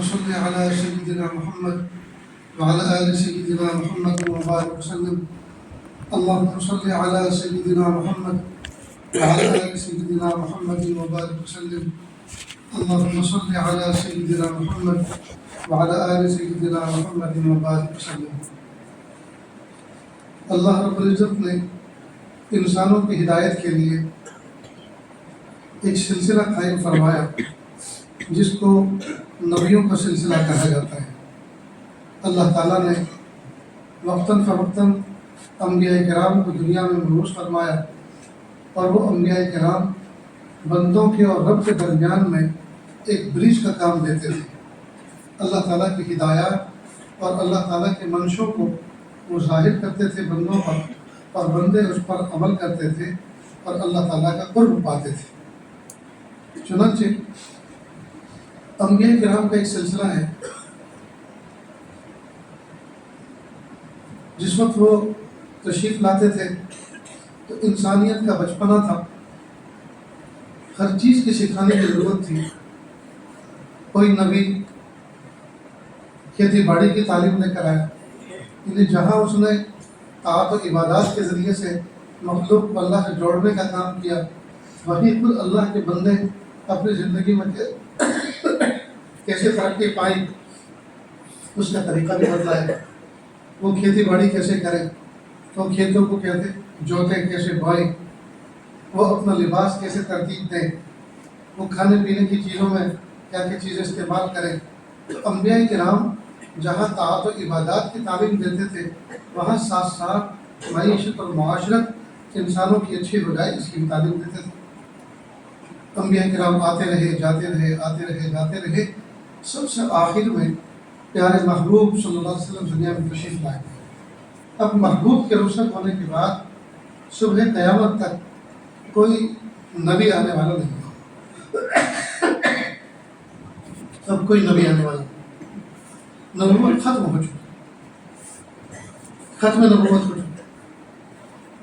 صل على سيدنا محمد وعلى آل سيدنا محمد وبارك وسلم. اللهم صل على سيدنا محمد وعلى آل سيدنا محمد وبارك وسلم. اللهم صل على سيدنا محمد وعلى آل سيدنا محمد وبارك وسلم. اللہ رب العزت نے انسانوں کی ہدایت کے لیے ایک سلسلہ قائم فرمایا جس کو نبیوں کا سلسلہ کہا جاتا ہے. اللہ تعالیٰ نے وقتاً فوقتاً انبیاء کرام کو دنیا میں مبعوث فرمایا اور وہ انبیاء کرام بندوں کے اور رب کے درمیان میں ایک برج کا کام دیتے تھے. اللہ تعالیٰ کی ہدایات اور اللہ تعالیٰ کے منشوں کو وہ ظاہر کرتے تھے بندوں پر، اور بندے اس پر عمل کرتے تھے اور اللہ تعالیٰ کا قرب پاتے تھے. چنانچہ انبیاء کرام کا ایک سلسلہ ہے. جس وقت وہ تشریف لاتے تھے تو انسانیت کا بچپنا تھا، ہر چیز کی سکھانے کی ضرورت تھی. کوئی نبی کھیتی باڑی کی تعلیم لے کر آیا، یعنی جہاں اس نے طاعت و عبادات کے ذریعے سے مخلوق کو اللہ سے جوڑنے کا کام کیا، وہیں خود اللہ کے بندے اپنی زندگی میں کیسے ترقی پائی اس کا طریقہ بھی بدلا ہے. وہ کھیتی باڑی کیسے کریں، وہ کھیتوں کو کیسے جوتیں، کیسے بوئیں، وہ اپنا لباس کیسے ترتیب دیں، وہ کھانے پینے کی چیزوں میں کیا کیا چیزیں استعمال کریں. تو انبیاء کرام جہاں طاعت و عبادات کی تعلیم دیتے تھے، وہاں ساتھ ساتھ معیشت اور معاشرت انسانوں کی اچھی ہو جائے اس کی تعلیم دیتے تھے. انبیاء کرام آتے رہے، جاتے رہے، آتے رہے، جاتے رہے. سب سے آخر میں پیارے محبوب صلی اللہ علیہ وسلم دنیا میں تشریف لائے. اب محبوب کے رخصت ہونے کے بعد صبح قیامت تک کوئی نبی آنے والا نہیں. اب کوئی نبی آنے والا نہیں. نبوت ختم ہو چکی، ختم نبوت ہو چکی.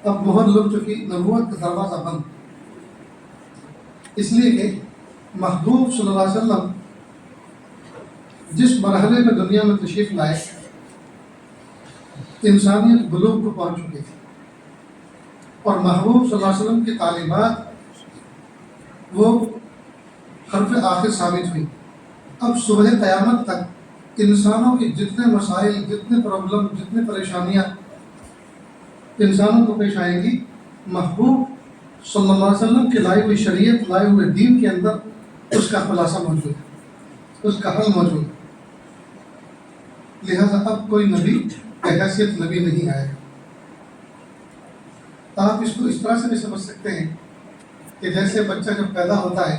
اب مہر لگ چکی، نبوت کا دروازہ بند. اس لیے کہ محبوب صلی اللہ علیہ وسلم جس مرحلے میں دنیا میں تشریف لائے، انسانیت بلوغ کو پہنچ چکی تھی، اور محبوب صلی اللہ علیہ وسلم کی تعلیمات وہ حرف آخر ثابت ہوئی. اب صبح قیامت تک انسانوں کی جتنے مسائل، جتنے پرابلم، جتنے پریشانیاں انسانوں کو پیش آئیں گی، محبوب صلی اللہ علیہ وسلم کی لائی ہوئی شریعت، لائے ہوئے دین کے اندر اس کا خلاصہ موجود ہے، اس کا حل موجود ہے. لہذا اب کوئی نبی بحیثیت نبی نہیں آئے گا. آپ اس کو اس طرح سے بھی سمجھ سکتے ہیں کہ جیسے بچہ جب پیدا ہوتا ہے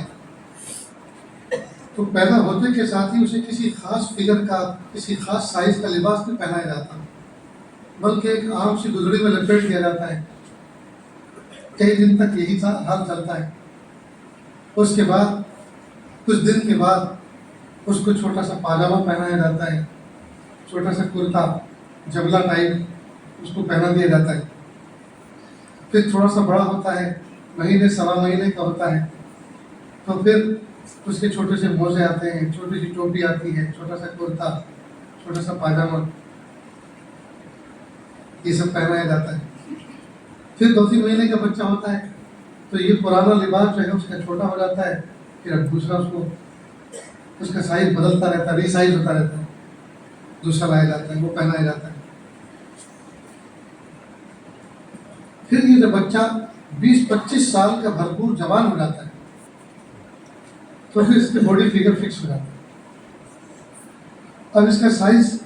تو پیدا ہوتے کے ساتھ ہی اسے کسی خاص فگر کا، کسی خاص سائز کا لباس نہیں پہنایا جاتا، بلکہ ایک عام سی گزڑی میں لپیٹ دیا جاتا ہے. کئی دن تک یہی حال چلتا ہے. اس کے بعد کچھ دن کے بعد اس کو چھوٹا سا پاجامہ پہنایا جاتا ہے، چھوٹا سا کرتا جبلا ٹائپ اس کو پہنا دیا جاتا ہے. پھر تھوڑا سا بڑا ہوتا ہے، مہینے سوا مہینے کا ہوتا ہے، تو پھر اس کے چھوٹے سے موزے آتے ہیں، چھوٹی سی ٹوپی آتی ہے، چھوٹا سا کرتا، چھوٹا سا پاجامہ، یہ سب پہنایا جاتا ہے. پھر 2-3 مہینے کا بچہ ہوتا ہے تو یہ پرانا لباس جو ہے اس کا چھوٹا ہو جاتا ہے، پھر اب دوسرا اس کو، اس کا سائز بدلتا رہتا ہے، ری سائز ہوتا رہتا ہے، دوسرا لایا جاتا ہے، وہ پہنایا جاتا ہے. پھر یہ جب بچہ 20-25 سال کا بھرپور جوان ہو جاتا ہے تو پھر اس کی باڈی فگر فکس ہو جاتا ہے. اب اس کا سائز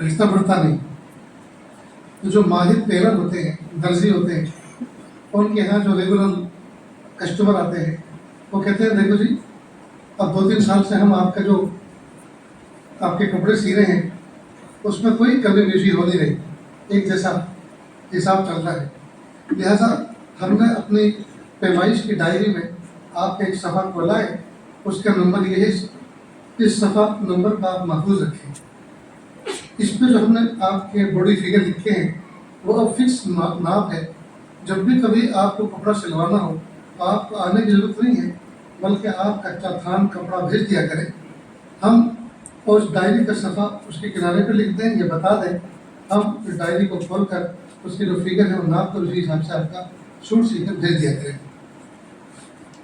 رشتہ بڑھتا نہیں. تو جو ماہر ٹیلر ہوتے ہیں، درزی ہوتے ہیں، ان کے یہاں جو ریگولر کسٹمر آتے ہیں وہ کہتے ہیں دیکھو جی اب 2-3 سال سے ہم آپ کا جو آپ کے کپڑے سی رہے ہیں اس میں کوئی کمی بیشی ہو نہیں رہی، ایک جیسا حساب چل رہا ہے. لہذا ہم نے اپنی پیمائش کی ڈائری میں آپ کا ایک صفحہ کھولا ہے، اس کا نمبر یہ ہے، اس صفحہ نمبر کا آپ محفوظ رکھیں. اس پہ جو ہم نے آپ کے باڈی فگر لکھے ہیں وہ اب فکس ناپ ہے. جب بھی کبھی آپ کو کپڑا سلوانا ہو تو آپ کو آنے کی ضرورت نہیں ہے، بلکہ آپ کچا تھان کپڑا بھیج دیا کریں، ہم اور اس ڈائری کا صفحہ اس کے کنارے پہ لکھ دیں، یہ بتا دیں، ہم اس ڈائری کو کھول کر اس کی جو فگر ہے وہ ناپ کر اسی حساب سے آپ کا سوٹ سی کر بھیج دیا کریں۔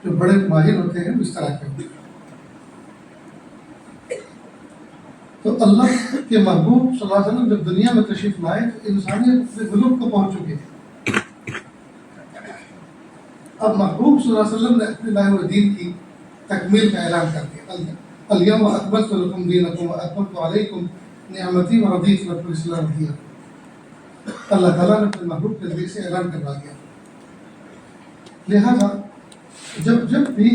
جو بڑے ماہر ہوتے ہیں اس طرح کے ہوتے ہیں۔ تو اللہ کے محبوب صلی اللہ علیہ وسلم جب دنیا میں تشریف لائے تو انسانیت اپنے غلوب کو پہنچ چکے تھے۔ اب محبوب صلی اللہ علیہ وسلم نے اپنے لائے ہوئے دین کی تکمیل کا اعلان کر دیا، الیوم اکملت لکم دینکم واتممت علیکم نعمتی ورضیت لکم الاسلام دینا۔ اللہ تعالیٰ نے اپنے محبوب کے ذریعے سے اعلان کروا دیا۔ لہذا جب بھی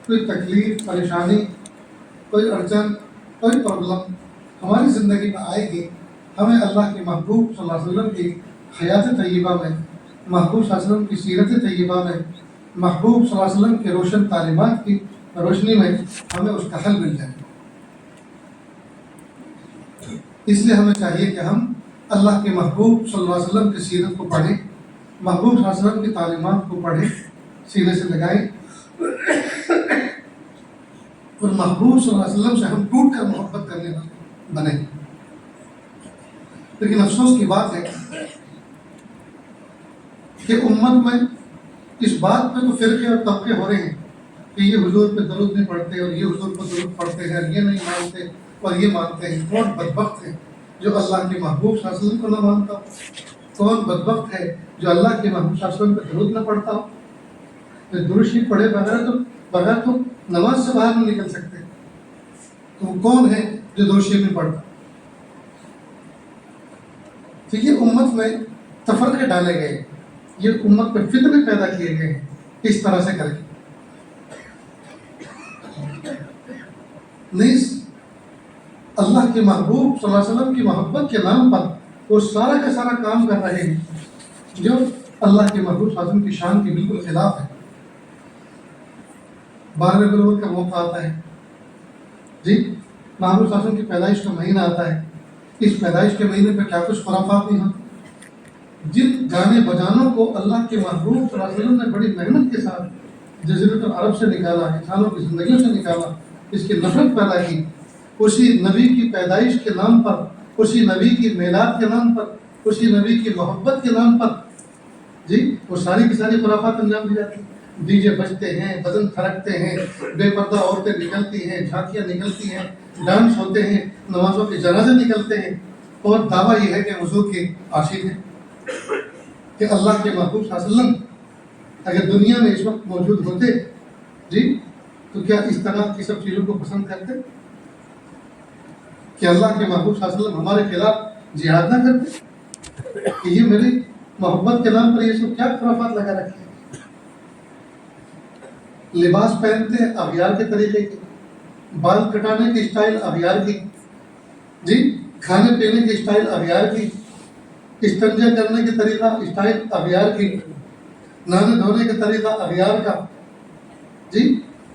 کوئی تکلیف، پریشانی، کوئی اڑچن، کوئی پرابلم ہماری زندگی میں آئے گی، ہمیں اللہ کے محبوب صلی اللہ علیہ وسلم کی حیات طیبہ میں، محبوب صلی اللہ علیہ وسلم کی سیرت طیبہ میں، محبوب صلی اللہ علیہ وسلم کے روشن تعلیمات کی روشنی میں ہمیں اس کا حل مل جائے۔ اس لیے ہمیں چاہیے کہ ہم اللہ کے محبوب صلی اللہ علیہ وسلم کی سیرت کو پڑھیں، محبوب صلی اللہ علیہ وسلم کی تعلیمات کو پڑھیں، سینے سے لگائیں، اور محبوب صلی اللہ علیہ وسلم سے ہم ٹوٹ کر محبت کرنے والے بنیں۔ لیکن افسوس کی بات ہے کہ امت میں اس بات پہ تو فرقے اور طبقے ہو رہے ہیں کہ یہ حضور پہ درود نہیں پڑھتے اور یہ حضور پہ درود پڑھتے ہیں، یہ نہیں مانتے اور یہ مانتے ہیں۔ کون بدبخت ہے جو اللہ کے محبوب صلی اللہ علیہ وسلم کو نہ مانتا ہو؟ کون بدبخت ہے جو اللہ کے محبوب صلی اللہ علیہ وسلم پہ درود نہ پڑھتا ہو؟ درود شریف پڑھے بغیر تو نماز سے باہر نہیں نکل سکتے، تو وہ کون ہے جو درود شریف نہیں پڑھتا؟ تو یہ امت میں تفرقے ڈالے گئے، یہ امت پہ فتنے پیدا کیے گئے ہیں اس طرح سے کر کے۔ نیز اللہ کے محبوب صلی اللہ علیہ وسلم کی محبت کے نام پر وہ سارا کا سارا کام کر رہے ہیں جو اللہ کے محبوب صلی اللہ علیہ وسلم کی شان کے بالکل خلاف ہے۔ 12 ربیع الاول کا موقع آتا ہے، جی محبوب صلی اللہ علیہ وسلم کی پیدائش کا مہینہ آتا ہے، اس پیدائش کے مہینے پہ کیا کچھ خرافات نہیں ہوتے؟ جن گانے بجانوں کو اللہ کے محبوب صلی اللہ علیہ وسلم نے بڑی محنت کے ساتھ جزیرۃ العرب سے نکالا، انسانوں کی زندگیوں سے نکالا، اس کی نفرت پیدا کی، اسی نبی کی پیدائش کے نام پر، اسی نبی کی میلاد کے نام پر، اسی نبی کی محبت کے نام پر، جی وہ ساری کی ساری خرافات انجام دی جاتی ہیں۔ ڈی جے بجتے ہیں، بدن تھرکتے ہیں، بے پردہ عورتیں نکلتی ہیں، جھانکیاں نکلتی ہیں، ڈانس ہوتے ہیں، نمازوں کے جنازے نکلتے ہیں، اور دعویٰ یہ ہے کہ حضور کے عاشق ہیں، کہ اللہ کے محبوب صلی اللہ علیہ وسلم اگر دنیا میں اس وقت موجود ہوتے جی تو کیا اس طرح کی سب چیزوں کو پسند کرتے کہ اللہ کے محبوب صلی اللہ علیہ وسلم ہمارے خلاف جہاد نہ کرتے کہ یہ میری محبت کے نام پر یہ سب کیا خرافات لگا رکھے ہیں؟ لباس پہنتے ہیں اغیار کے طریقے کے، بال کٹانے کی اسٹائل اغیار کی، جی کھانے پینے کی اسٹائل اغیار کی، استنجا کرنے کی طریقہ اسٹائل اغیار کی، نہانے دھونے کا طریقہ اغیار کا، جی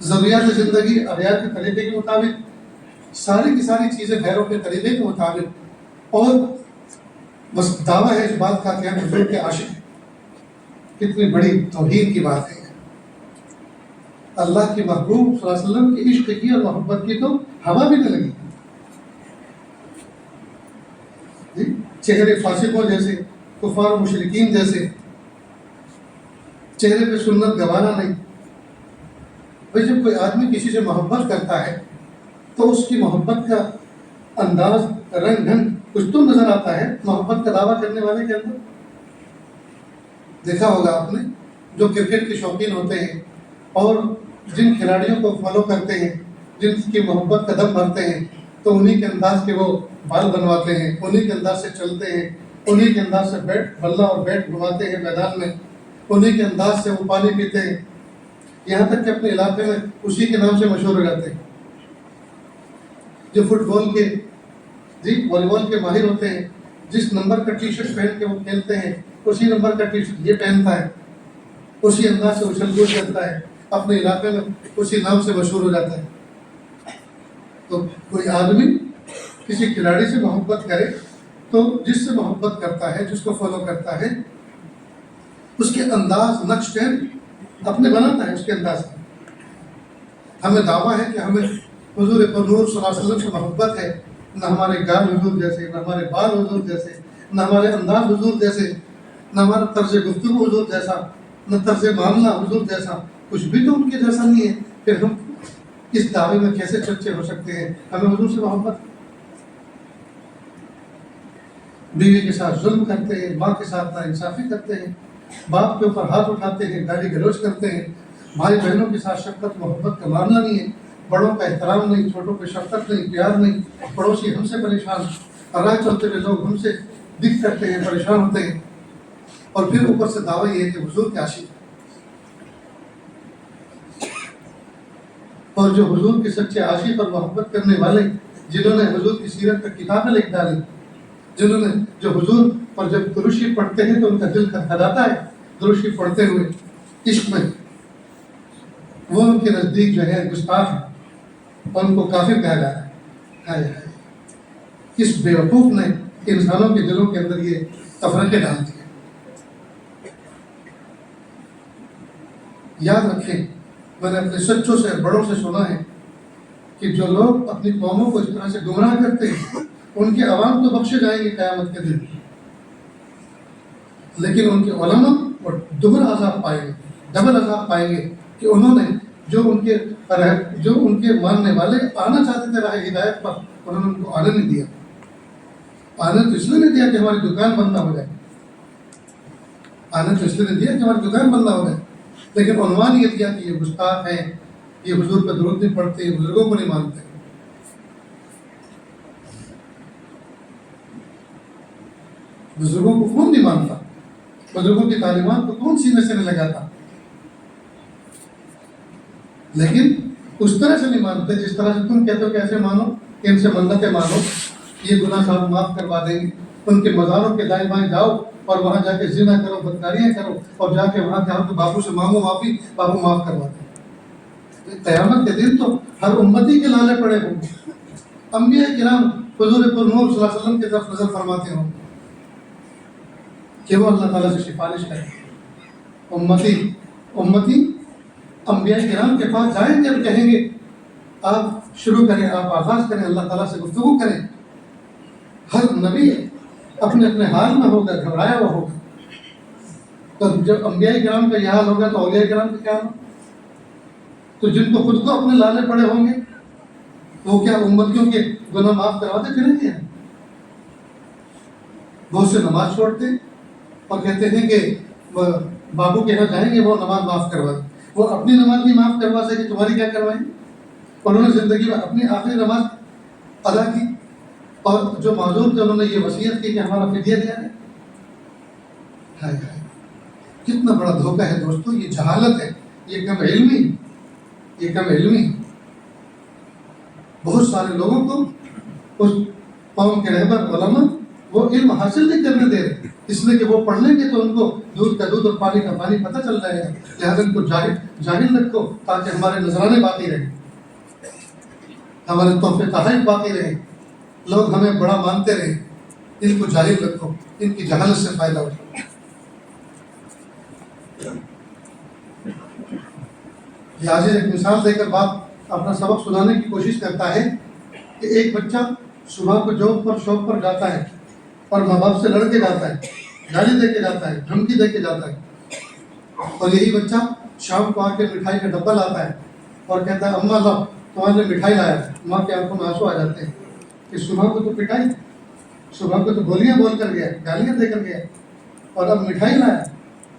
ضروریات زندگی اغیار کے طریقے کے مطابق، ساری کی ساری چیزیں غیروں کے طریقے کے مطابق، اور بس دعویٰ ہے اس بات کا کہ ہم حضور کے عاشق ہیں۔ کتنی بڑی توہین کی بات ہے۔ اللہ کے محبوب صلی اللہ علیہ وسلم کی عشق کی اور محبت کی تو ہوا بھی نہ لگی، جی چہرے فاسقوں جیسے، کفار مشرکین جیسے، چہرے پہ سنت گوانا نہیں۔ بھائی جب کوئی آدمی کسی سے محبت کرتا ہے تو اس کی محبت کا انداز، رنگ ڈھنگ کچھ تو نظر آتا ہے محبت کا دعویٰ کرنے والے کے اندر۔ دیکھا ہوگا آپ نے جو کرکٹ کے شوقین ہوتے ہیں اور جن کھلاڑیوں کو فالو کرتے ہیں، جن کی محبت کا دم بھرتے ہیں، تو انہی کے انداز کے وہ بال بنواتے ہیں، انہی کے انداز سے چلتے ہیں، انہی کے انداز سے بلہ اور بیٹ گھماتے ہیں میدان میں، انہی کے انداز سے وہ پانی پیتے ہیں، یہاں تک کہ اپنے علاقے میں اسی کے نام سے مشہور ہو جاتے ہیں۔ جو فٹ بال کے، جی والی بال کے ماہر ہوتے ہیں، جس نمبر کا ٹی شرٹ پہن کے وہ کھیلتے ہیں اسی نمبر کا ٹی شرٹ یہ پہنتا ہے، اسی انداز سے اچھل کود کرتا ہے، اپنے علاقے میں اسی نام سے مشہور ہو جاتا ہے۔ تو کوئی آدمی کسی کھلاڑی سے محبت کرے تو جس سے محبت کرتا ہے، جس کو فالو کرتا ہے، اس کے انداز، نقش چین اپنے بناتا ہے اس کے انداز سے۔ ہمیں دعویٰ ہے کہ ہمیں حضور پر نور صلی اللہ علیہ وسلم سے محبت ہے، نہ ہمارے گال حضور جیسے، نہ ہمارے بال حضور جیسے، نہ ہمارے انداز حضور جیسے، نہ ہمارا طرز گفتگو حضور جیسا، نہ طرز معاملہ حضور جیسا، کچھ بھی تو ان کے جیسا نہیں ہے، پھر ہم اس دعوے میں کیسے سچے ہو سکتے ہیں؟ ہمیں حضور سے محبت۔ بیوی کے ساتھ ظلم کرتے ہیں، ماں کے ساتھ ناانصافی کرتے ہیں، باپ کے اوپر ہاتھ اٹھاتے ہیں، گالی گلوچ کرتے ہیں، بھائی بہنوں کے ساتھ شفقت محبت کا معاملہ نہیں ہے، بڑوں کا احترام نہیں، چھوٹوں پہ شفقت نہیں، پیار نہیں، پڑوسی ہم سے پریشان، راہ چلتے ہوئے لوگ ہم سے دکھ کرتے ہیں، پریشان ہوتے ہیں، اور پھر اوپر سے دعویٰ یہ ہے کہ حضور کے عاشق۔ اور جو حضور کے سچے عاشق اور محبت کرنے والے، جنہوں نے حضور کی سیرت پر کتابیں لکھ ڈالی، جنہوں نے جو حضور پر جب درود شریف پڑھتے ہیں تو ان کا دل کھدکھداتا ہے درود شریف پڑھتے ہوئے عشق میں، وہ ان کے نزدیک جو ہے گستاخ ہے اور ان کو کافر کہا جاتا ہے۔ ہائے ہائے، کس بیوقوف نے انسانوں کے دلوں کے اندر یہ تفرقے ڈال دیے۔ یاد رکھیں، میں نے اپنے سچوں سے بڑوں سے سنا ہے کہ جو لوگ اپنی قوموں کو اس طرح سے گمراہ کرتے ہیں ان کے عوام تو بخشے جائیں گے قیامت کے دن، لیکن ان کے علماء اور ڈبل عذاب پائیں گے، ڈبل عذاب پائیں گے کہ انہوں نے جو ان کے ماننے والے آنا چاہتے تھے راہ ہدایت پر، انہوں نے ان کو آنے نہیں دیا۔ آنے تو اس لیے نہیں دیا کہ ہماری دکان بند نہ ہو جائے، آنے تو اس لیے نہیں دیا کہ ہماری دکان بند نہ ہو جائے، لیکن عنوان یہ دیا کہ یہ گستاخ ہیں، یہ حضور پہ درود نہیں پڑھتے، بزرگوں کو نہیں مانتے۔ بزرگوں کو کون نہیں مانتا؟ بزرگوں کی تعلیمات کو کون سینے سے نہیں لگاتا؟ لیکن اس طرح سے نہیں مانتے جس طرح سے تم کہتے ہو کہ ایسے مانو، ان سے منتیں مانو، یہ گناہ صاحب معاف کروا دیں گے، ان کے مزاروں کے دائیں بائیں جاؤ اور وہاں جا کے زنا کرو، بدکاریاں کرو، اور جا کے وہاں جاؤ کہ بابو سے مانگو معافی، بابو معاف کروا دیں۔ قیامت کے دن تو ہر امتی کے لالے پڑے ہوں گے، انبیاء کرام حضور پر نور صلی اللہ علیہ وسلم کی طرف نظر فرماتے ہوں کہ وہ اللہ تعالیٰ سے سفارش کریں۔ امتی انبیاء کرام کے پاس جائیں گے اور کہیں گے آپ شروع کریں، آپ آغاز کریں، اللہ تعالیٰ سے گفتگو کریں۔ ہر نبی اپنے اپنے حال میں ہوگا، گھبرایا ہوا ہوگا، تو جب انبیاء کرام کا یہ حال ہوگا تو اولیاء کرام کا کیا ہوگا؟ تو جن کو خود کو اپنے لالے پڑے ہوں گے وہ کیا امتیوں کے گناہ معاف کرواتے پھریں گے؟ بہت سے نماز چھوڑتے اور کہتے ہیں کہ بابو کے یہاں جائیں گے وہ نماز معاف کروا دیں۔ وہ اپنی نماز بھی معاف کروا سکے، تمہاری کیا کروائیں؟ انہوں نے زندگی میں اپنی آخری نماز ادا کی، اور جو معذور تھے انہوں نے یہ وصیت کی کہ ہمارا فدیہ دیا ہے۔ ہائے ہائے، کتنا بڑا دھوکہ ہے دوستو، یہ جہالت ہے، یہ کم علمی، یہ کم علمی۔ بہت سارے لوگوں کو اس قوم کے رہبر علماء وہ علم حاصل نہیں کرنے دے رہے، اس لیے کہ وہ پڑھ لیں گے تو ان کو دودھ کا دودھ اور پانی کا پانی پتہ چل جائے گا، لہٰذا ان کو جاہل رکھو تاکہ ہمارے نذرانے باقی رہیں، ہمارے تحفے تحائف باقی رہیں، لوگ ہمیں بڑا مانتے رہیں۔ ان کو جاہل رکھو، ان کی جہالت سے فائدہ اٹھاؤ۔ یاسر ایک مثال دے کر باپ اپنا سبق سنانے کی کوشش کرتا ہے کہ ایک بچہ صبح کو جاب پر شاپ پر جاتا ہے اور ماں باپ سے لڑ کے جاتا ہے، گالی دے کے جاتا ہے، دھمکی دے کے جاتا ہے، اور یہی بچہ شام کو آ کے مٹھائی کا ڈبہ لاتا ہے اور کہتا ہے اماں لاؤ تمہارے لیے مٹھائی لایا ہے۔ ماں کے آنکھوں میں آنسو آ جاتے ہیں کہ صبح کو تو پٹائی، صبح کو تو گولیاں بول کر گیا، گالیاں دے کر گیا، اور اب مٹھائی لایا۔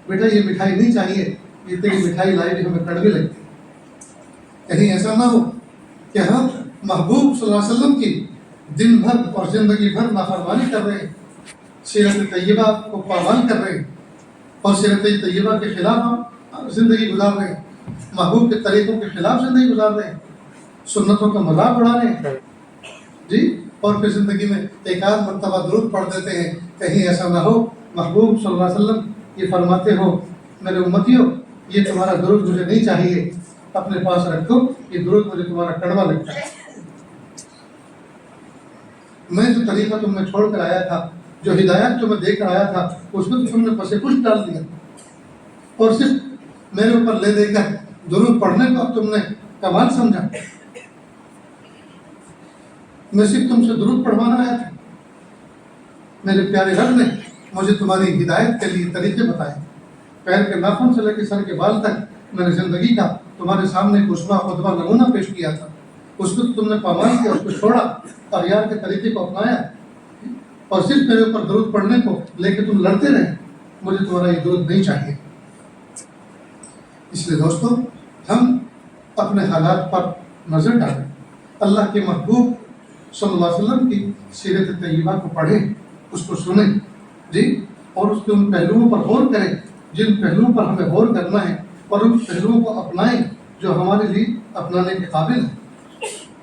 بیٹا یہ مٹھائی نہیں چاہیے، یہ تیری مٹھائی لائی جو ہمیں کڑوی لگتی۔ کہیں ایسا نہ ہو کہ ہم محبوب صلی اللہ علیہ وسلم کی دن بھر اور زندگی بھر نافرمانی کر رہے ہیں، سیرت طیبہ کو پامال کر رہے ہیں اور سیرت طیبہ کے خلاف زندگی گزار رہے ہیں، محبوب کے طریقوں کے خلاف زندگی گزار رہے ہیں، سنتوں کا مذاق اڑا رہے ہیں جی، اور پھر زندگی میں ایک آدھ مرتبہ درود پڑھ دیتے ہیں۔ کہیں ایسا نہ ہو محبوب صلی اللہ علیہ وسلم یہ فرماتے ہو میرے امتیوں یہ تمہارا درود مجھے نہیں چاہیے، اپنے پاس رکھو، یہ درود مجھے تمہارا کڑوا لگتا ہے۔ میں جو طریقہ تم میں چھوڑ کر آیا تھا، جو ہدایت جو میں دے کر آیا تھا، اس میں تم نے پسے کچھ ڈال دیا، اور صرف میرے اوپر لے دے کر درود پڑھنے کو اب تم نے کمال سمجھا۔ میں صرف تم سے درود پڑھوانا آیا تھا. میرے پیارے رب نے مجھے تمہاری ہدایت کے لیے طریقے بتائے. پیر کے ناخن سے لے کے سر کے بال تک میں نے زندگی کا تمہارے سامنے ایک اسوہ خطبہ نمونہ پیش کیا تھا. اس کو تم نے پامال کیا، اس کو چھوڑا اور یار کے طریقے کو اپنایا اور صرف میرے اوپر درود پڑھنے کو لے کے تم لڑتے رہے. مجھے تمہارا یہ درود نہیں چاہیے. اس لیے دوستو ہم اپنے حالات پر نظر ڈالیں، اللہ کے محبوب صلی اللہ علیہ وسلم کی سیرت طیبہ کو پڑھیں، اس کو سنیں جی، اور اس کے ان پہلوؤں پر غور کریں جن پہلوؤں پر ہمیں غور کرنا ہے، اور ان پہلوؤں کو اپنائیں جو ہمارے لیے اپنانے کے قابل ہیں.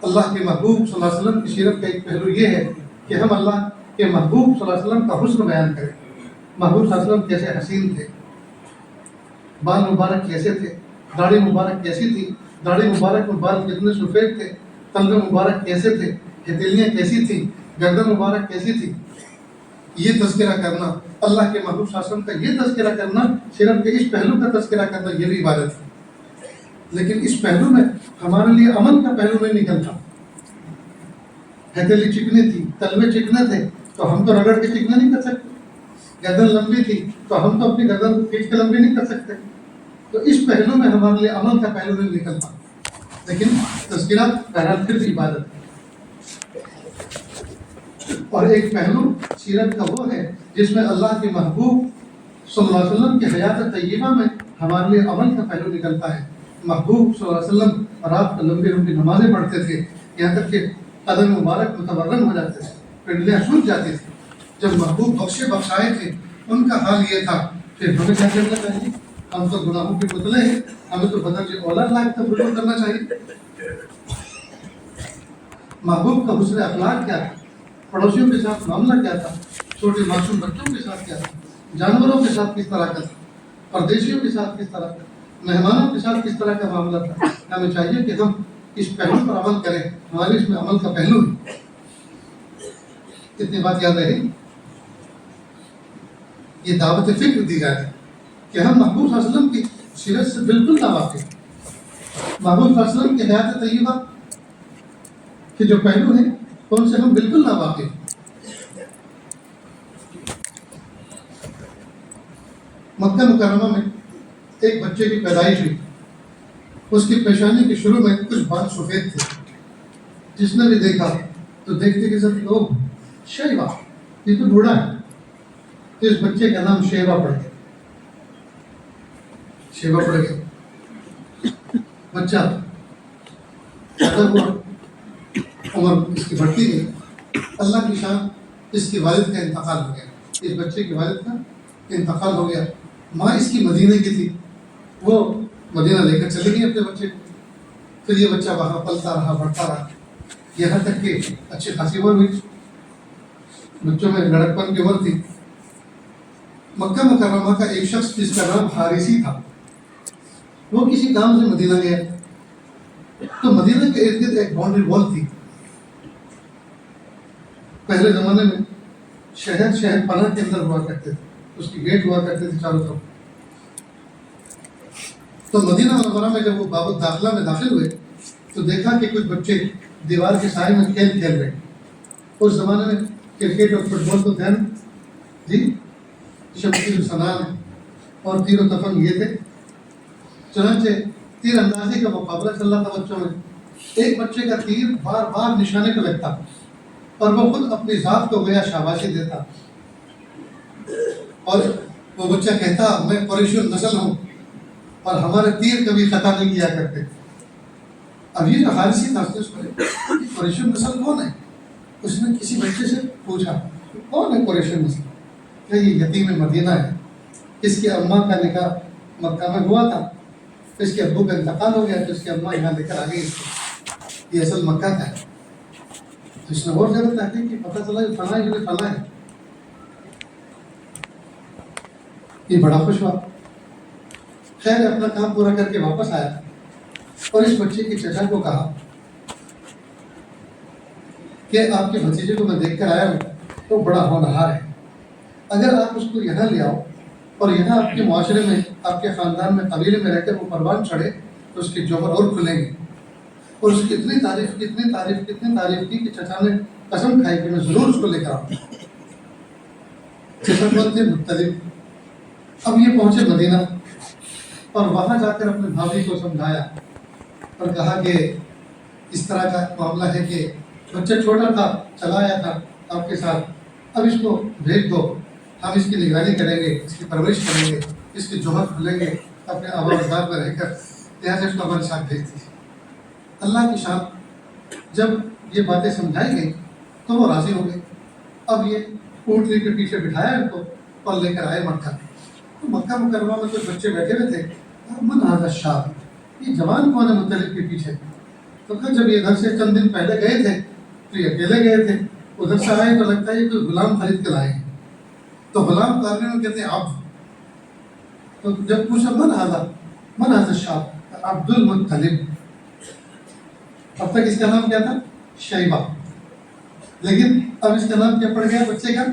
اللہ کے محبوب صلی اللہ علیہ وسلم کی سیرت کا ایک پہلو یہ ہے کہ ہم اللہ کے محبوب صلی اللہ علیہ وسلم کا حسن بیان کریں. محبوب صلی اللہ علیہ وسلم کیسے حسین تھے، بال مبارک کیسے تھے، داڑھی مبارک کیسی تھی، داڑھی مبارک میں بال کتنے سفید تھے، تلوے مبارک کیسے تھے، ہتھیلیاں کیسی تھیں، گردن مبارک کیسی تھی. یہ تذکرہ کرنا، اللہ کے محبوب صلی اللہ علیہ وسلم کا یہ تذکرہ کرنا، سیرت کے اس پہلو کا تذکرہ کرنا، یہ بھی عبادت ہے. لیکن اس پہلو میں ہمارے لیے عمل کا پہلو نہیں نکلتا. ہتھیلی چکنی تھی، تلوے چکنے تھے تو ہم تو رگڑ کے چکنے نہیں کر سکتے. گردن لمبی تھی تو ہم تو اپنی گردن کھینچ کے لمبی نہیں کر سکتے. تو اس پہلو میں ہمارے لیے عمل کا پہلو نہیں نکلتا. لیکن تذکرہ بہرحال پھر بھی عبادت ہے. اور ایک پہلو سیرت کا وہ ہے جس میں اللہ کے محبوب صلی اللہ علیہ وسلم کی حیات طیبہ میں ہمارے لیے عمل کا پہلو نکلتا ہے. محبوب صلی اللہ علیہ وسلم رات کو لمبی لمبی نمازیں پڑھتے تھے، یہاں تک کہ قدم مبارک متورم ہو جاتے تھے، پنڈلیاں سوکھ جاتی تھیں. جب محبوب بخشے بخشائے تھے ان کا حال یہ تھا. پھر ہمیں کیا کرنا چاہیے؟ ہم تو گناہوں کے پتلے ہیں، ہمیں تو بدل اولاد لاکھ تک رجوع کرنا چاہیے. محبوب کا حسن اخلاق کیا تھا، پڑوسیوں کے ساتھ معاملہ کیا تھا، چھوٹے معصوم بچوں کے ساتھ کیا تھا، جانوروں کے ساتھ کس طرح کا تھا، پردیسیوں کے ساتھ کس طرح کا، مہمانوں کے ساتھ کس طرح کا معاملہ تھا. ہمیں چاہیے کہ ہم اس پہلو پر عمل کریں. ہمارے اس میں عمل کا پہلو ہے. اتنی بات یاد رہے، یہ دعوت فکر دی جائے کہ ہم محبوب صلی اللہ علیہ وسلم کی سیرت سے بالکل ناواقف. محبوب صلی اللہ علیہ وسلم کی حیات طیبہ کے جو پہلو ہیں ان سے ہم بالکل ناواقف. مکہ مکرمہ میں ایک بچے کی پیدائش ہوئی. اس کی پیشانی کے شروع میں کچھ بال سفید تھے. جس نے بھی دیکھا تو دیکھتے کے ساتھ او شیبہ، یہ تو بوڑھا ہے. تو اس بچے کا نام شیبہ پڑ گیا. شیبہ پڑ گیا. بچہ پیدا ہوا، عمر اس کی بڑھتی گئی. اللہ کی شان، اس کے والد کا انتقال ہو گیا. اس بچے کے والد کا انتقال ہو گیا. ماں اس کی مدینے کی تھی، وہ مدینہ لے کر چلے گئی اپنے بچے کو. پھر یہ بچہ وہاں پلتا رہا، بڑھتا رہا، یہاں تک کہ اچھی خاصی عمر ہوئی. بچوں میں لڑکپن کی عمر تھی. مکہ مکرمہ کا ایک شخص جس کا نام حارثی تھا، وہ کسی کام سے مدینہ گیا. تو مدینہ کے ارد گرد ایک باؤنڈری وال تھی. پہلے زمانے میں شہر پناہ کے اندر ہوا کرتے تھے، اس کی گیٹ ہوا کرتے تھے چاروں طرف. تو مدینہ منورہ میں جب وہ باب داخلہ میں داخل ہوئے تو دیکھا کہ کچھ بچے دیوار کے سائے میں کھیل رہے. اس زمانے میں کرکٹ اور فٹ بال تو دھیان جی شمشیر سنان اور تیر و تفنگ یہ تھے. چنانچہ تیر اندازی کا مقابلہ چل رہا تھا بچوں میں. ایک بچے کا تیر بار بار نشانے پہ لگتا اور وہ خود اپنی ذات کو گویا شاباشی دیتا. اور وہ بچہ کہتا میں قریشی نسل ہوں اور ہمارے تیر کبھی خطا نہیں کیا کرتے. اب یہ جو حارثی تھا اس کو قریشی نسل کون ہے؟ اس نے کسی بچے سے پوچھا کون ہے قریشی نسل؟ کہ یہ یتیم مدینہ ہے، اس کی اماں کا نکاح مکہ میں ہوا تھا، اس کے ابو کا انتقال ہو گیا تو اس کی اماں یہاں لے کر آ گئی. یہ اصل مکہ کا ہے. تو اس نے اور زیادہ تحقیق کی، پتہ چلا یہ فلاں ہے، فلاں ہے. یہ بڑا خوش ہوا. خیر اپنا کام پورا کر کے واپس آیا اور اس بچے کے چچا کو کہا کہ آپ کے بھتیجے کو میں دیکھ کر آیا ہوں، تو بڑا ہونہار ہے. اگر آپ اس کو یہاں لے آؤ اور یہاں آپ کے معاشرے میں، آپ کے خاندان میں، قبیلے میں رہ کر وہ پروان چڑھے تو اس کے جوہر اور کھلیں گے. اور اس کی اتنی تعریف کی کہ چچا نے قسم کھائی کہ میں ضرور اس کو لے کر آؤں. چچا کون تھے؟ مطلب. اب یہ پہنچے مدینہ اور وہاں جا کر اپنے بھابھی کو سمجھایا اور کہا کہ اس طرح کا معاملہ ہے کہ بچہ چھوٹا تھا، چلا آیا تھا آپ کے ساتھ، اب اس کو بھیج دو، ہم اس کی نگرانی کریں گے، اس کی پرورش کریں گے، اس کی جوہر کھلیں گے اپنے آبا اجداد میں رہ کر، لہٰذا اس کو ہمارے ساتھ بھیج دیجیے. اللہ کی شان. جب یہ باتیں سمجھائی گئی تو وہ راضی ہو گئے. اب یہ اونٹنی کے پیچھے بٹھایا ان کو اور لے کر آئے مکہ. تو مکہ مکرمہ میں کچھ بچے بیٹھے ہوئے تھے. من هذا الشاب، یہ جوان کون ہے مطلب کے پیچھے؟ تو کہا جب یہ ادھر سے چند دن پہلے گئے تھے تو یہ اکیلے گئے تھے، ادھر سے آئے تو لگتا ہے یہ کوئی غلام خرید کے لائے ہیں. تو غلام کارنے میں کہتے ہیں عبد. تو جب پوچھا من هذا الشاب، عبد المطلب. اب تک اس کا نام کیا تھا؟ شیبہ. لیکن اب اس کا نام کیا پڑ گیا بچے کا؟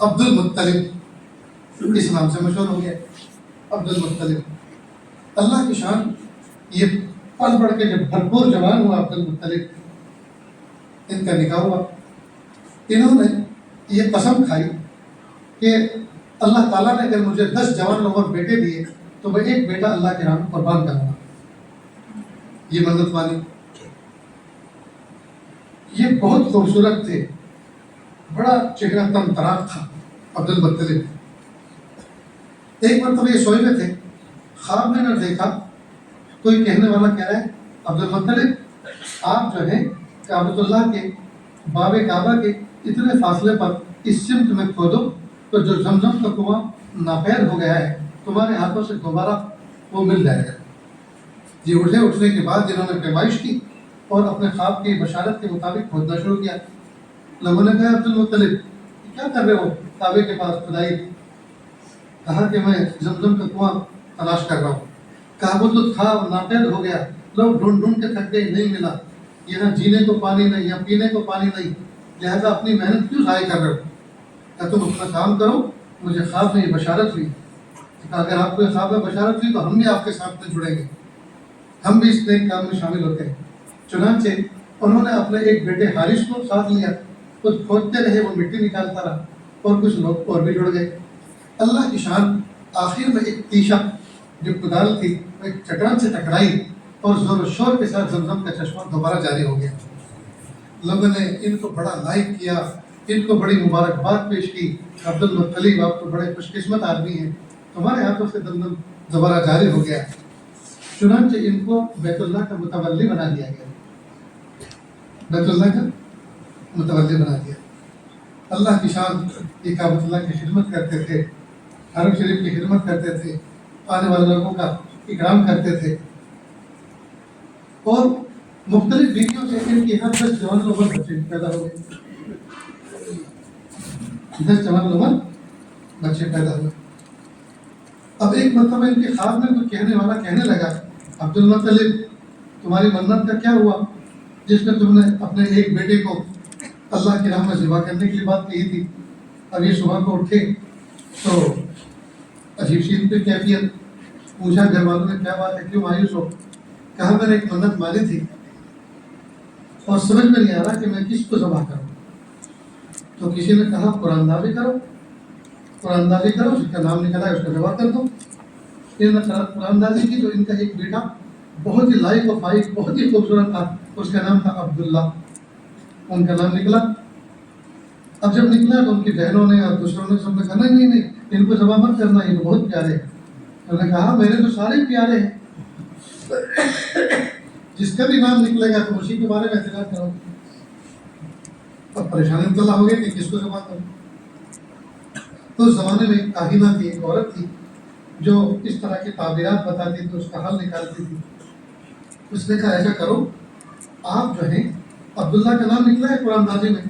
عبد المطلب. اس نام سے مشہور ہو گیا عبد المطلب. اللہ کی شان. یہ پل پڑھ کے جب بھرپور جوان ہوا عبد المطلب، ان کا نکاح ہوا. انہوں نے یہ قسم کھائی کہ اللہ تعالیٰ نے اگر مجھے 10 جوان لوگ بیٹے دیے تو میں ایک بیٹا اللہ کے راہ میں قربان کروں گا. یہ منت مانی. یہ بہت خوبصورت تھے، بڑا چہرہ تم تراک تھا عبد المطلب. ایک مرتبہ یہ سوئے میں تھے، خواب میں نے دیکھا کوئی کہنے والا کہہ رہا ہے عبد المطلب آپ جو ہیں کعبۃ اللہ کے باب کعبہ کے اتنے فاصلے پر اس سمت میں کھودو تو جو زمزم کا کنواں ناپید ہو گیا ہے تمہارے ہاتھوں سے دوبارہ وہ مل جائے گا. یہ اٹھنے کے بعد انہوں نے پیمائش کی اور اپنے خواب کی بشارت کے مطابق کھودنا شروع کیا. لوگوں نے کہا عبد المطلب کیا کر رہے ہو کعبے کے پاس کھدائی؟ کہا کہ میں زمزم کا کنواں تلاش کر رہا ہوں. کہا وہ تو تھا ناپید ہو گیا، لوگ ڈھونڈ ڈھونڈ کے تھک گئے، نہیں ملا. یہاں جینے کو پانی نہیں، یہاں پینے کو پانی نہیں، لہذا اپنی محنت کیوں ضائع کر رہے ہو؟ کہ تم اپنا کام کرو، مجھے خواب میں یہ بشارت ہوئی. کہ اگر آپ کو خواب میں بشارت ہوئی تو ہم بھی آپ کے ساتھ میں جڑیں گے، ہم بھی اس نیک کام میں شامل ہوتے ہیں. چنانچہ انہوں نے اپنے ایک بیٹے حارث کو ساتھ لیا. کچھ کھودتے رہے، وہ مٹی نکالتا رہا اور کچھ لوگ اور بھی جڑ گئے. اللہ کی شان. آخر میں ایک تیشا جو کدال تھی وہ ایک چٹان سے ٹکرائی اور زور و شور کے ساتھ زمزم کا چشمہ دوبارہ جاری ہو گیا. لوگوں نے ان کو بڑا لائک کیا، ان کو بڑی مبارکباد پیش کی. عبد المطلب آپ تو بڑے خوش قسمت آدمی ہیں، تمہارے ہاتھوں سے زمزم دوبارہ جاری ہو گیا. چنانچہ ان کو بیت اللہ کا متولی بنا دیا گیا. بیت اللہ کا متولی بنا دیا. اللہ کی شان. یہ کعبۃ اللہ کی خدمت کرتے تھے، حرم شریف کی خدمت کرتے تھے، آنے والے لوگوں کا اکرام کرتے تھے. اور مختلف بیویوں سے ان کی ہر 10 جوان لوگوں بچے پیدا ہو گئے. 10 جوان لوگوں بچے پیدا ہوئے. اب ایک مرتبہ ان کے خواب میں کوئی کہنے والا کہنے لگا عبد المطلب تمہاری منت کا کیا ہوا جس میں تم نے اپنے ایک بیٹے کو اللہ کی راہ میں ذبح کرنے کی بات کہی تھی؟ اب یہ صبح کو اٹھے تو عجیب سی پہ کیفیت. پوچھا گھر والوں نے کیا بات ہے، کیوں مایوس ہو؟ کہا میں نے ایک منت مانی تھی اور سمجھ میں نہیں آ رہا کہ میں کس کو ذبح کروں. تو کسی نے کہا قرآن دازی کرو، قرآن دازی کرو، جس کا نام نکلا ہے اس کو ذبح کر دو. انہوں نے قرآن دازی کی. تو ان کا ایک بیٹا بہت ہی لائق و فائق، بہت ہی خوبصورت تھا، اس کا نام تھا عبداللہ. ان کا نام نکلا. اب جب نکلا تو ان کی بہنوں نے اور دوسروں نے سب نے کہا نہیں نہیں نہیں ان کو ذبح مت کرنا، یہ تو بہت پیارے ہیں. انہوں نے کہا میرے تو سارے پیارے ہیں، جس کا بھی نام نکلے گا تو اسی کے بارے میں اعتراض کرو. اب پریشانی مبتلا ہو گئی کہ کس کو ذبح کروں. تو اس زمانے میں ایک کاہنہ تھی، ایک عورت تھی جو اس طرح کی تعبیرات بتاتی تھی، اس کا حل نکالتی تھی. اس نے کہا ایسا کرو، آپ جو ہیں عبداللہ کا نام نکلا ہے قرآن دازی میں،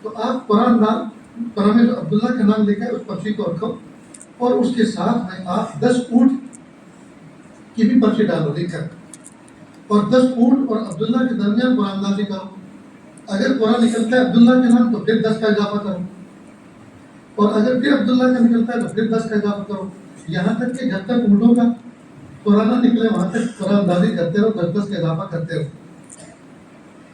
تو آپ قرآن میں جو عبداللہ کا نام لکھا ہے اس پرچی کو رکھو اور اس کے ساتھ میں آپ 10 اونٹ کی بھی پرچی ڈالو لکھ کر، اور 10 اونٹ اور عبداللہ کے درمیان قرآن دازی کرو. اگر قرآن نکلتا ہے عبداللہ کے نام تو پھر 10 کا اضافہ کرو، اور اگر پھر عبداللہ کا نکلتا ہے تو پھر 10 کا اضافہ کرو. یہاں تک کہ جب تک اونٹوں کا قرآن نکلے وہاں تک قرآن دازی کرتے رہو، 10 کا اضافہ کرتے رہو.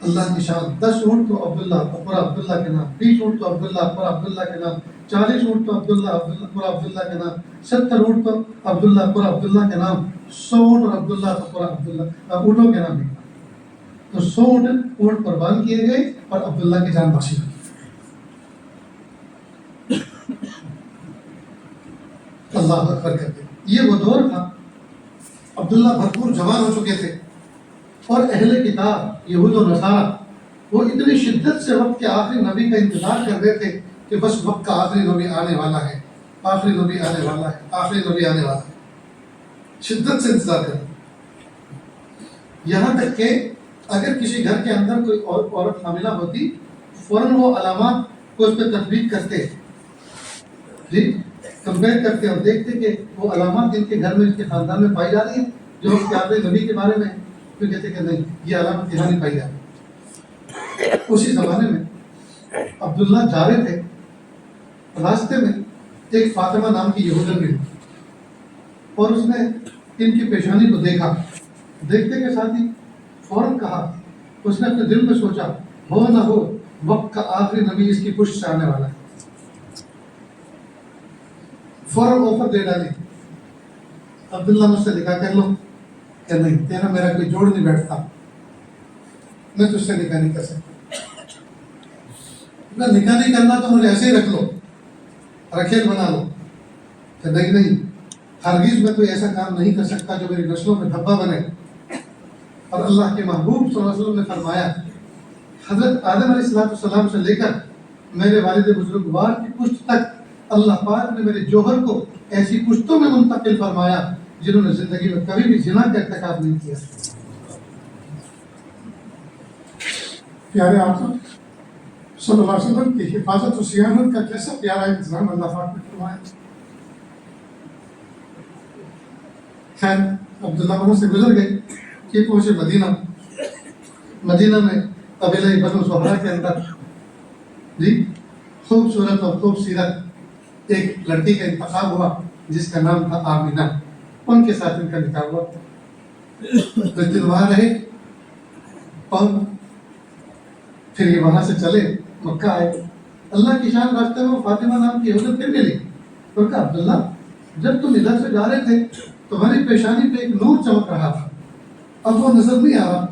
اللہ کی شان 10 اونٹ تو عبداللہ پر عبداللہ کے نام، 20 اونٹ تو عبداللہ پر عبداللہ کے نام، 40 اونٹ تو عبداللہ پر عبداللہ کے نام، 70 اونٹ تو عبداللہ پر عبداللہ کے نام، 100 اونٹ اور عبداللہ پر عبداللہ اونٹوں کے نام لکھا۔ تو 100 اونٹ قربان کیے گئے اور عبداللہ کی جان بخشی ہوئی۔ اللہ اکبر کرتے، یہ وہ دور تھا، عبداللہ بھرپور جوان ہو چکے تھے، اور اہل کتاب یہود و نصارہ وہ اتنی شدت سے وقت کے آخری نبی کا انتظار کر رہے تھے کہ بس وقت کا آخری نبی آنے والا ہے، آخری نبی آنے والا ہے، آخری نبی آنے والا ہے، شدت سے انتظار کر رہے تھے۔ یہاں تک کہ اگر کسی گھر کے اندر کوئی عورت حاملہ ہوتی، فوراً وہ علامات کو اس پہ تطبیق کرتے، جی کمپیئر کرتے اور دیکھتے کہ وہ علامات جن کے گھر میں، اس کے خاندان میں پائی جا رہی ہیں جو اس کے آخری نبی کے بارے میں ہے، تو کہتے کہ نہیں، یہ علامت یہاں نہیں پائی جا رہی۔ اسی زمانے میں عبداللہ جا رہے تھے، راستے میں ایک فاطمہ نام کی یہودن ملی اور اس نے ان کی پیشانی کو دیکھا، دیکھتے کے ساتھ ہی فوراً کہا، اس نے اپنے دل میں سوچا ہو نہ ہو وقت کا آخری نبی اس کی پشت سے آنے والا ہے، فوراً آفر دے ڈالی، عبداللہ مجھ سے نکاح کر لو، کہ نہیں، تیرا میرا کوئی جوڑ نہیں بیٹھتا، میں تجھ سے نکاح نہیں کر سکتا، نکاح نہیں کرنا تو مجھے ایسے ہی رکھ لو، رکھیل بنا لو، کہ نہیں، ہرگز میں کوئی ایسا کام نہیں کر سکتا جو میری نسلوں میں دھبا بنے۔ اور اللہ کے محبوب صلی اللہ علیہ وسلم نے فرمایا، حضرت آدم علیہ السلام سے لے کر میرے والد بزرگوار کی پشت تک اللہ پاک نے میرے جوہر کو ایسی پشتوں میں منتقل فرمایا جنہوں نے زندگی میں کبھی بھی زنا کا ارتکاب نہیں کیا۔ پیارے آقا صلی اللہ علیہ وسلم کی حفاظت و سیانت کا کیسا پیارا انتظام اللہ پاک نے فرمایا۔ خیر عبداللہ وہاں سے گزر گئے کہ پہنچے مدینہ۔ مدینہ میں قبیلہ بنو زہرہ کے اندر جی خوبصورت اور خوبصورت ایک لڑکی کا انتخاب ہوا جس کا نام تھا آمینہ، ان کے ساتھ ان کا نکاح ہوا۔ کچھ دن وہاں رہے اور پھر یہ وہاں سے چلے مکہ آئے۔ اللہ کی شان راستے میں فاطمہ نام کی یہودت پھر ملی اور کہا عبداللہ جب تم ادھر سے جا رہے تھے تمہاری پیشانی پہ ایک نور چمک رہا تھا، اب وہ نظر نہیں آ رہا۔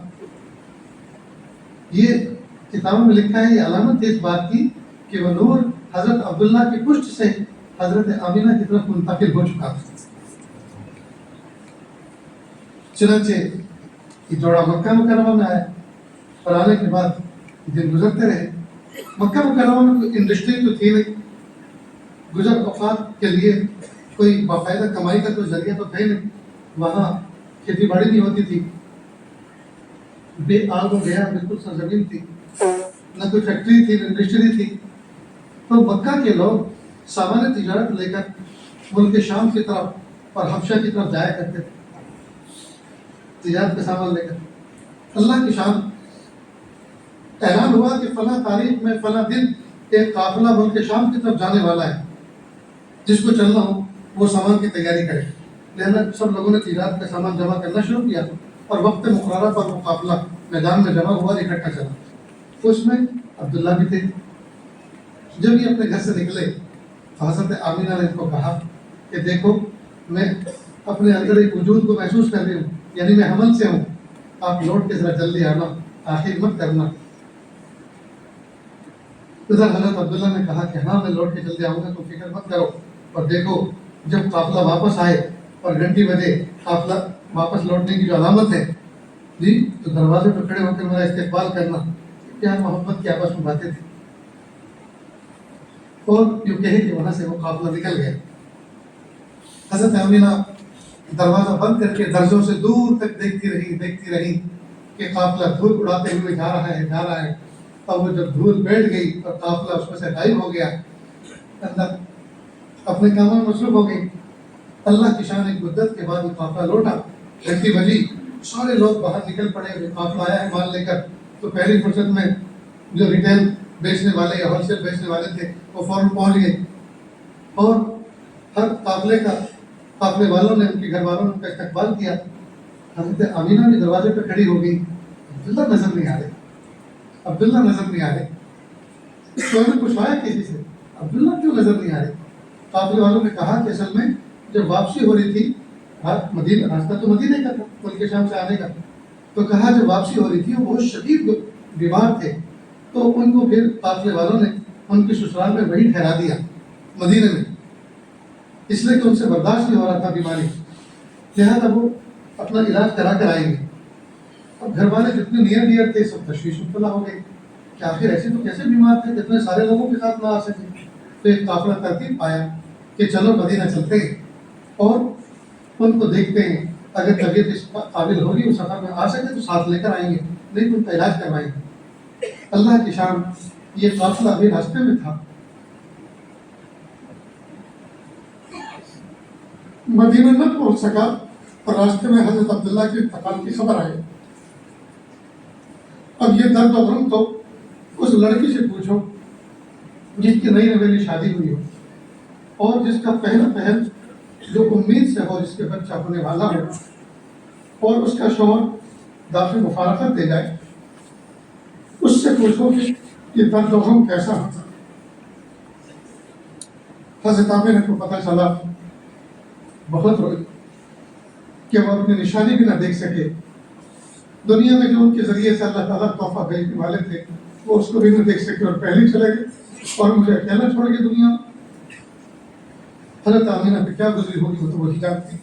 یہ کتابوں میں لکھا ہے، یہ علامت ہے اس بات کی کہ وہ نور حضرت عبداللہ کی پشت سے حضرت آمینہ کی طرف منتقل ہو چکا تھا۔ چنانچہ یہ جوڑا مکہ مکرمہ میں آیا اور آنے کے بعد دن گزرتے رہے۔ مکہ مکرمہ میں کوئی انڈسٹری تو تھی نہیں، گزر اوقات کے لیے کوئی باقاعدہ کمائی کا کوئی ذریعہ تو تھا نہیں، وہاں کھیتی باڑی نہیں ہوتی تھی، بے آب و گیا بالکل سرزمین تھی، نہ کوئی فیکٹری تھی نہ انڈسٹری تھی۔ تو مکہ کے لوگ سامان تجارت لے کر ملک شام کی طرف اور حبشہ کی طرف جایا کرتے تھے تجارت کا سامان لے کر۔ اللہ کی شان اعلان ہوا کہ فلاں تاریخ میں فلاں دن ایک قافلہ ملک شام کی طرف جانے والا ہے، جس کو چلنا ہو وہ سامان کی تیاری کرے۔ لہذا سب لوگوں نے تجارت کا سامان جمع کرنا شروع کیا اور وقت مقررہ پر وہ قافلہ میدان میں جمع ہوا، اکٹھا چلا۔ تو اس میں عبداللہ بھی تھے۔ جب یہ اپنے گھر سے نکلے تو حضرت آمینہ نے ان کو کہا کہ دیکھو میں اپنے اندر ایک وجود کو محسوس کر رہی ہوں، یعنی میں حمل سے ہوں، آپ لوٹ کے ذرا جلدی آنا، تاخیر مت کرنا۔ ادھر حضرت عبداللہ نے کہا کہ ہاں میں لوٹ کے جلدی آؤں گا، تو فکر مت کرو۔ اور دیکھو جب قافلہ واپس آئے اور گھنٹی بجے قافلہ واپس لوٹنے کی جو علامت ہے جی، تو دروازے پہ کھڑے ہو کر میرا استقبال کرنا۔ پیار محبت کی آپس میں باتیں تھیں، اور یوں کہے کہ وہاں سے وہ قافلہ نکل گیا۔ حضرت آمینہ دروازہ بند کر کے درزوں سے دور تک دیکھتی رہی کہ قافلہ دھول اڑاتے ہوئے جا رہا ہے۔ اور وہ جب دھول بیٹھ گئی اور قافلہ اس میں سے غائب ہو گیا، اندر اپنے کاموں میں مصروف ہو گئی۔ اللہ کی شان ایک مدت کے بعد وہ قافلہ لوٹا، گھنٹی بجی، سارے لوگ باہر نکل پڑے، قافلہ آیا ہے مال لے کر۔ تو پہلی فرصت میں جو ریٹیل بیچنے والے یا ہول سیل بیچنے والے تھے وہ فوراً پہنچ گئے، اور ہر قافلے والوں نے، ان کے گھر والوں نے ان کا استقبال کیا۔ حضرت آمینہ بھی دروازے پہ کھڑی ہو گئی، عبداللہ نظر نہیں آ رہے۔ عبداللہ نظر نہیں آ رہے. تو انہوں نے پوچھوایا کسی سے عبداللہ کیوں نظر نہیں آ رہے؟ قافلے والوں نے کہا کہ اصل میں جب واپسی ہو رہی تھی مدینہ، راستہ تو مدینے کا تھا، ملک شام سے آنے کا، تو کہا جب واپسی ہو رہی تھی وہ بہت شدید بیمار تھے، تو ان کو پھر قافلے والوں نے ان کے سسرال میں وہی ٹھہرا دیا مدینے میں، اس لیے کہ ان سے برداشت نہیں ہو رہا تھا بیماری، لہٰذا وہ اپنا علاج کرا کر آئیں گے. اور گھر والے جتنے نیئر ڈیئر تھے سب تشویش مبتلا ہو گئے کہ آخر ایسے تو کیسے بیمار تھے جتنے سارے لوگوں کے ساتھ نہ آ سکے. تو ایک قافلہ ترتیب پایا کہ چلو مدینہ چلتے ہیں اور ان کو دیکھتے ہیں، اگر طبیعت اس قابل ہوگی اس سفر میں آ سکے تو ساتھ لے کر آئیں گے، نہیں تو ان کا علاج کروائیں گے. اللہ کی شان، یہ قافلہ ابھی راستے میں تھا. مدینہ نہ پہنچ سکا اور راستے میں حضرت عبداللہ کی انتقال کی خبر آئی. اب یہ درد و غم تو اس لڑکی سے پوچھو جس کی نئی نویلی شادی ہوئی ہو اور جس کا پہلا پہل جو امید سے ہو، جس کے بچہ ہونے والا ہو اور اس کا شوہر داخل مفارقت دے جائے، اس سے پوچھو کہ یہ درد و غم کیسا ہوتا. حضرت عامر کو پتہ چلا، بہت روئی کہ وہ اپنی نشانی بھی نہ دیکھ سکے. دنیا میں جو ان کے ذریعے سے اللہ تعالیٰ تحفہ بھیجنے والے تھے وہ اس کو بھی نہ دیکھ سکے اور پہلے ہی چلے گئے اور مجھے اکیلا چھوڑ کے دنیا. حضرت آمینہ پہ کیا گزری ہوگی وہ تو وہی جانتی.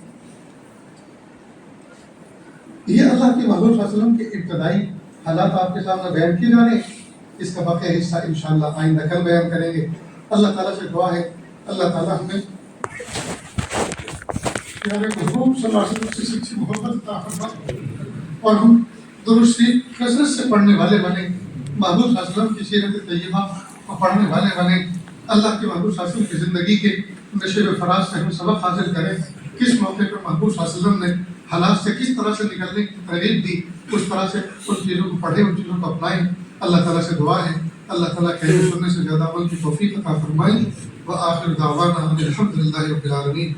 یہ اللہ کے محبوب صلی اللہ علیہ وسلم کے ابتدائی حالات آپ کے سامنے بیان کیے جا رہے ہیں. اس کا باقی حصہ انشاءاللہ آئندہ کل بیان کریں گے. اللہ تعالیٰ سے دعا ہے اللہ تعالیٰ ہمیں پیارے محبوب صلی اللہ علیہ وسلم سے سچی محبت عطا فرمائے اور ہم درست کثرت سے پڑھنے والے بنے، محبوب صلی اللہ علیہ وسلم کی سیرت طیبہ کو پڑھنے والے بنے. اللہ کے محبوب صلی اللہ علیہ وسلم کی زندگی کے نشے و فراز سے ہم سبق حاصل کریں. کس موقع پر محبوب صلی اللہ علیہ وسلم نے حالات سے کس طرح سے نکلنے کی ترغیب دی، اس طرح سے ان چیزوں کو پڑھیں، ان چیزوں کو اپنائیں. اللہ تعالیٰ سے دعا ہے اللہ تعالیٰ کہنے سننے سے زیادہ عمل کی توفیق عطا فرمائیں. وآخر دعوانا ان الحمد للہ رب العالمین.